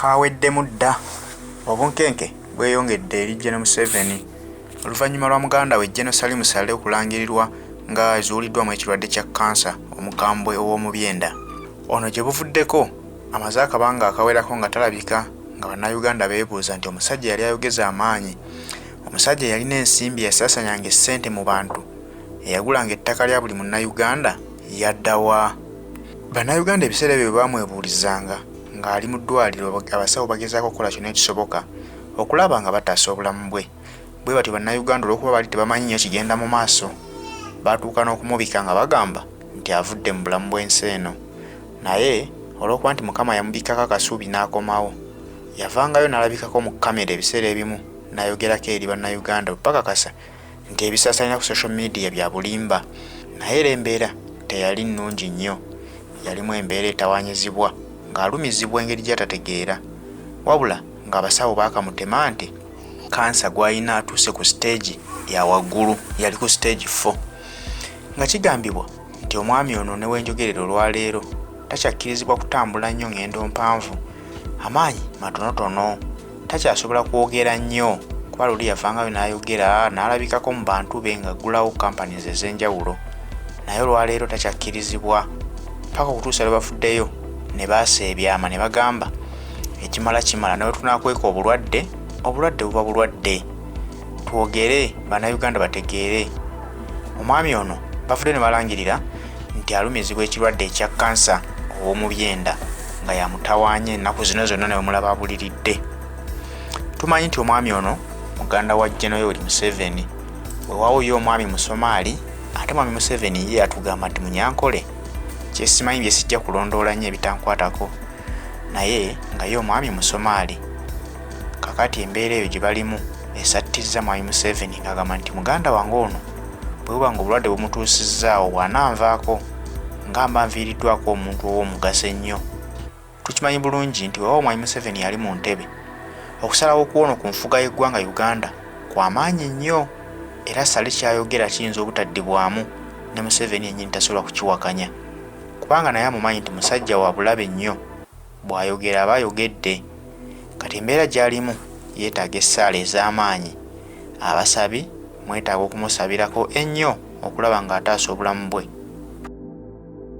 Kaweddemu dda obunkenke bweyongedde eri Gen. Museveni oluvannyuma lwa muganda we Gen. Salim Saleh okulangirirwa nga azuuliddwamu ekirwadde kya Kkansa Omukambwe Owomubyenda. Ono gye buvuddeko amaze akabanga akawerako nga talabika, nga bannayuganda beebuuza nti omusajja yali ayogeza amaanyi. Omusajja yalina ensimbi, yasaasanyanga essente mu bantu, eyagulanga ettaka lya buli munnayuganda yaddawa. Bannayuganda ebiseera ebyo bwe baamwebuulizanga ng'ali mu ddwaliro, abasawo bagezaako okukola kyonna ekisoboka okulaba nga bataasa obulamu bwe. Bwe batyo bannayuganda olw'okuba baali tebamanyi nnyo kigenda mu maaso, baatuuka n'okumubika nga bagamba nti avudde mu bulamu bw'ensi eno. Naye olw'okuba nti Mukama yamubikako akasuubi n'akomawo, yavangayo n'alabikako mu kamera ebiseera ebimu n'ayogerako eri bannayuganda okupakakasa nti ebisaasalina ku social media bya bulimba. Naye era embeera teyali nnungi nnyo, yalimu embeera etawaanyizibwa, ng'alumizibwa engeri gy'atategeera, wabula ng'abasawo baakamutema nti kansa gw'alina atuuse ku stage ya waggulu, yali ku stage 4, nga kigambibwa nti omwami ono ne wenjogerera olwaleero takyakkirizibwa kutambula nnyo ngendo mpanvu, amaanyi matonotono, takyasobola kwogera nnyo kuba luli yavangayo n'ayogera n'alabikako mu bantu be ng'aggulawo companies ez'enjawulo. Naye olwaleero takyakkirizibwa paka okutuusa lwe bafuddeyo ne baasa ebyama ne bagamba ekimala kimala, ne bwe tunaakweka obulwadde, obulwadde buba bulwadde. Twogere bannayuganda bategeere, omwami ono bafudde ne balangirira nti alumizibwa ekirwadde ekya Kkansa Owomubyenda nga yamutawaanya ennaku zino zonna ne bwe mulaba abuliridde. Tumanyi nti omwami ono muganda wa Gen. Museveni, weewaawo ye omwami Musomaali, ate mwami Museveni ye atugamba nti Munyankole. Kyesimanyi bye sijja kulondoola nnyo ebitankwatako, naye nga ye omwami Musomaali. Kakati embeera eyo gye balimu esattiza mwami Museveni ng'agamba nti muganda wange ono bwe buba nga obulwadde bumutuusizzaawo bw'ananvaako ngamba nviiriddwako omuntu ow'omugaso ennyo. Tukimanyi bulungi nti weewaawo mwami Museveni yali mu ntebe, okusalawo kw'ono ku nfuga y'eggwanga Uganda kw'amaanyi nnyo, era Saleh ky'ayogera kiyinza obutaddibwamu ne Museveni yennyini tasobola kukiwakanya, kubanga naye amumanyi nti musajja wa bulabe nnyo, bw'ayogera aba ayogedde. Kati embeera gy'alimu yeetaaga essaala ez'amaanyi. Abasabi mwetaaga okumusabirako ennyo okulaba ng'ataasa obulamu bwe.